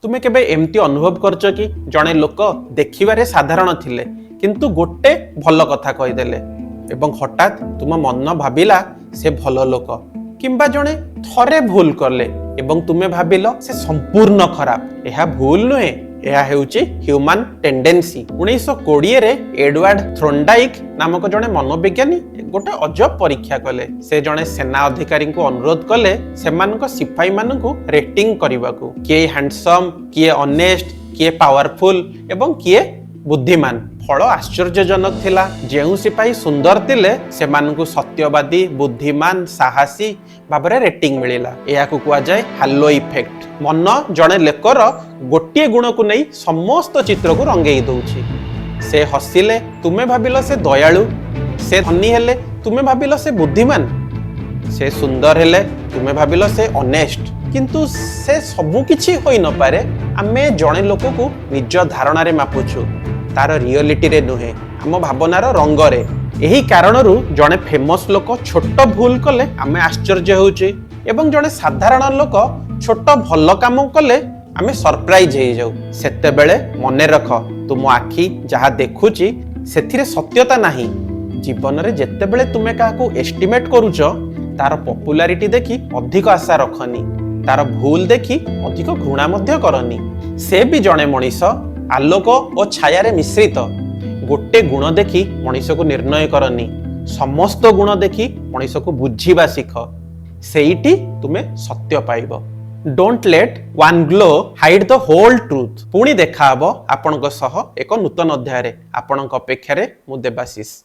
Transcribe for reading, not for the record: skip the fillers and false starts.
तुमे केबे एमती अनुभव करछ कि जणे लोक देखिबारे साधारण थिले किंतु गोटे भल कथा कहिदेले एवं हठात तुम मन भाबिला से भल लोक किंबा जणे थरे भूल करले एवं तुमे भाबिलो से संपूर्ण खराब एहा भूल नुहे यह हेउची ह्यूमन टेंडेंसी 1920 रे एडवर्ड थ्रोंडाइक नामक जने मनोविज्ञानी गोटे अजब परीक्षा कले से जने सेना अधिकारी को अनुरोध कले सेमानक सिपाही मानकु रेटिंग करबाकू किए हैंडसम किए ऑनेस्ट किए पावरफुल एवं किए बुद्धिमान फल आश्चर्यजनक थिला जेउ सिपाही सुंदर थिले सेमानकु सत्यवादी बुद्धिमान साहसी भाबरे रेटिंग मिलिला एयाकु कुआ जाय हालो इफेक्ट मन जणे लेकर गोटे गुण को नहीं समस्त चित्र को रंगेई दउछि से हसिले तुमे भाबिलो से दयालु से धनी हेले तुमे भाबिलो से बुद्धिमान से सुंदर हेले तुमे भाबिलो से ऑनेस्ट किंतु से सबु किछि होई न पारे आमे जणे लोक को निज धारणा रे मापुछु तार रियलिटी रे नुहे आम भावनार रंग रे एही कारणरू जणे फेमस लोक छोट भूल कले आमे आश्चर्य होउछि एवं जणे साधारण लोक छोट भल काम कले आमे सरप्राइज हे जाऊ सेते बेले मने रख तुम आखि जहा देखुची सेथिरे सत्यता नाही जीवन रे जेते बेले तुमे काको एस्टिमेट करूछ तार पॉपुलैरिटी देखि अधिक आशा रखनी तार भूल देखि अधिक घृणा मध्य करनी से भी जणे मनीष आलोक और छाया रे मिश्रित गोटे गुण देखि मनीष को निर्णय करनी समस्त गुण देखि मनीष को बुझीबा सिख सेईटी तुमे सत्य पाइबो don't let one glow hide the whole truth पुणी देखा हबो आपनक सह एक नूतन अध्याय रे आपनक अपेक्षा रे मु देबाशीष।